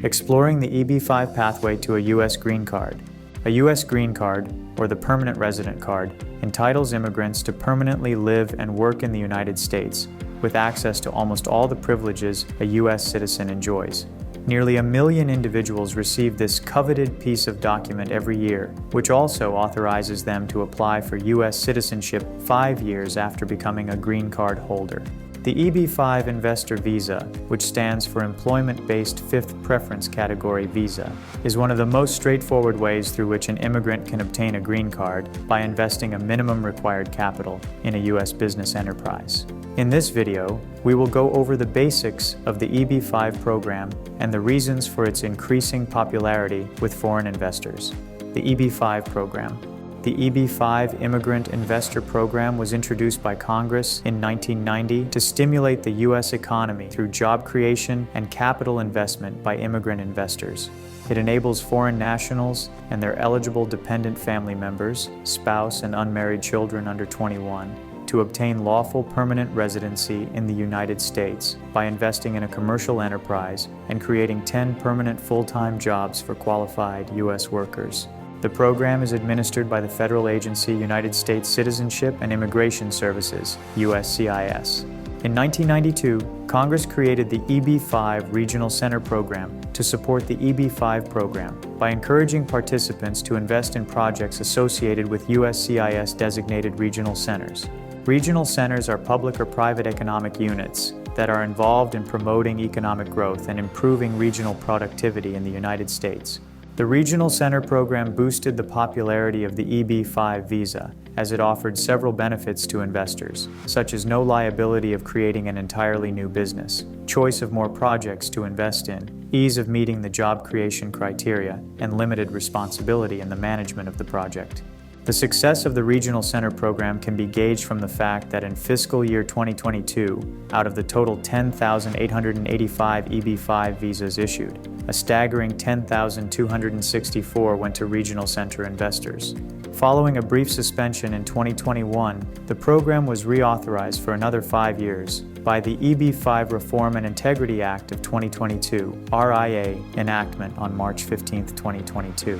Exploring the EB-5 pathway to a U.S. green card. A U.S. green card, or the permanent resident card, entitles immigrants to permanently live and work in the United States, with access to almost all the privileges a U.S. citizen enjoys. Nearly 1 million individuals receive this coveted piece of document every year, which also authorizes them to apply for U.S. citizenship 5 years after becoming a green card holder. The EB-5 Investor Visa, which stands for Employment-Based Fifth Preference Category Visa, is one of the most straightforward ways through which an immigrant can obtain a green card by investing a minimum required capital in a U.S. business enterprise. In this video, we will go over the basics of the EB-5 program and the reasons for its increasing popularity with foreign investors. The EB-5 program. The EB-5 Immigrant Investor Program was introduced by Congress in 1990 to stimulate the U.S. economy through job creation and capital investment by immigrant investors. It enables foreign nationals and their eligible dependent family members, spouse and unmarried children under 21, to obtain lawful permanent residency in the United States by investing in a commercial enterprise and creating 10 permanent full-time jobs for qualified U.S. workers. The program is administered by the federal agency United States Citizenship and Immigration Services, USCIS. In 1992, Congress created the EB-5 Regional Center Program to support the EB-5 program by encouraging participants to invest in projects associated with USCIS-designated regional centers. Regional centers are public or private economic units that are involved in promoting economic growth and improving regional productivity in the United States. The Regional Center Program boosted the popularity of the EB-5 visa, as it offered several benefits to investors, such as no liability of creating an entirely new business, choice of more projects to invest in, ease of meeting the job creation criteria, and limited responsibility in the management of the project. The success of the Regional Center Program can be gauged from the fact that in fiscal year 2022, out of the total 10,885 EB-5 visas issued, a staggering 10,264 went to regional center investors. Following a brief suspension in 2021, the program was reauthorized for another 5 years by the EB-5 Reform and Integrity Act of 2022, RIA, enactment on March 15, 2022.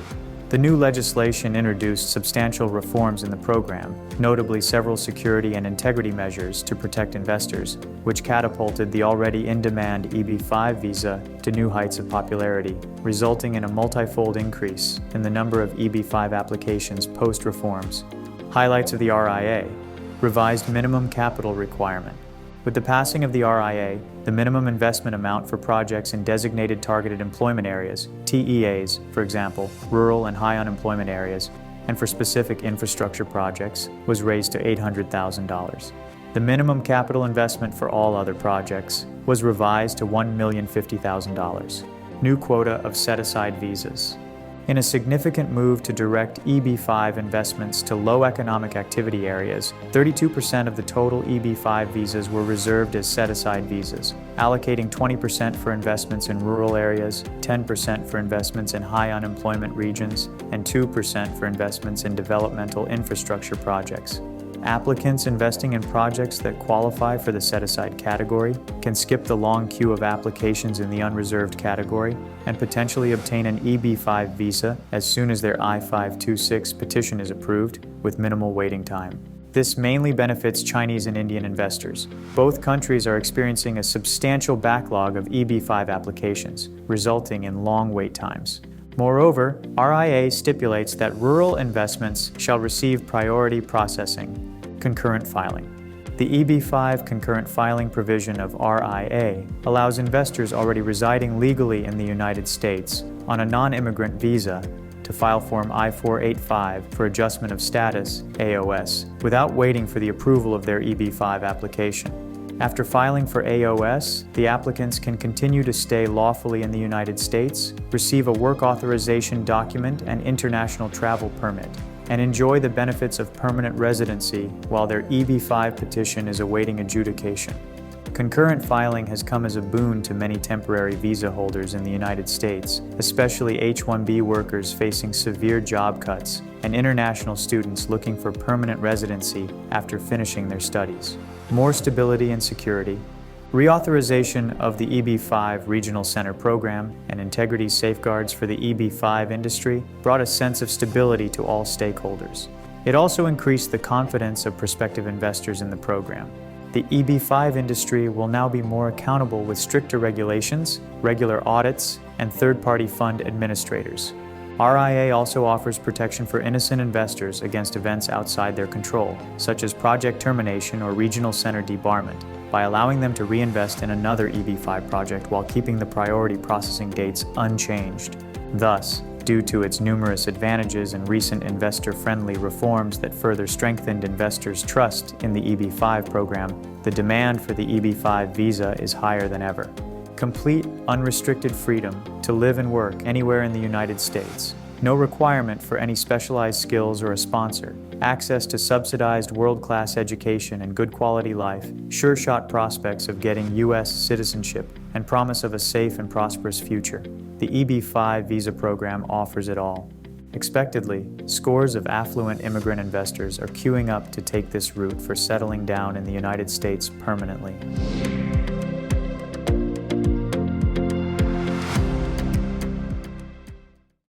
The new legislation introduced substantial reforms in the program, notably several security and integrity measures to protect investors, which catapulted the already in-demand EB-5 visa to new heights of popularity, resulting in a multifold increase in the number of EB-5 applications post-reforms. Highlights of the RIA: revised minimum capital requirement. With the passing of the RIA, the minimum investment amount for projects in designated targeted employment areas, TEAs, for example, rural and high unemployment areas, and for specific infrastructure projects, was raised to $800,000. The minimum capital investment for all other projects was revised to $1,050,000. New quota of set-aside visas. In a significant move to direct EB-5 investments to low economic activity areas, 32% of the total EB-5 visas were reserved as set-aside visas, allocating 20% for investments in rural areas, 10% for investments in high unemployment regions, and 2% for investments in developmental infrastructure projects. Applicants investing in projects that qualify for the set-aside category can skip the long queue of applications in the unreserved category and potentially obtain an EB-5 visa as soon as their I-526 petition is approved, with minimal waiting time. This mainly benefits Chinese and Indian investors. Both countries are experiencing a substantial backlog of EB-5 applications, resulting in long wait times. Moreover, RIA stipulates that rural investments shall receive priority processing. Concurrent filing. The EB-5 concurrent filing provision of RIA allows investors already residing legally in the United States on a non-immigrant visa to file Form I-485 for adjustment of status, AOS, without waiting for the approval of their EB-5 application. After filing for AOS, the applicants can continue to stay lawfully in the United States, receive a work authorization document and international travel permit, and enjoy the benefits of permanent residency while their EB-5 petition is awaiting adjudication. Concurrent filing has come as a boon to many temporary visa holders in the United States, especially H-1B workers facing severe job cuts and international students looking for permanent residency after finishing their studies. More stability and security. Reauthorization of the EB-5 Regional Center Program and integrity safeguards for the EB-5 industry brought a sense of stability to all stakeholders. It also increased the confidence of prospective investors in the program. The EB-5 industry will now be more accountable with stricter regulations, regular audits, and third-party fund administrators. RIA also offers protection for innocent investors against events outside their control, such as project termination or regional center debarment, by allowing them to reinvest in another EB-5 project while keeping the priority processing dates unchanged. Thus, due to its numerous advantages and recent investor-friendly reforms that further strengthened investors' trust in the EB-5 program, the demand for the EB-5 visa is higher than ever. Complete, unrestricted freedom to live and work anywhere in the United States. No requirement for any specialized skills or a sponsor. Access to subsidized world-class education and good quality life. Sure-shot prospects of getting U.S. citizenship and promise of a safe and prosperous future. The EB-5 visa program offers it all. Expectedly, scores of affluent immigrant investors are queuing up to take this route for settling down in the United States permanently.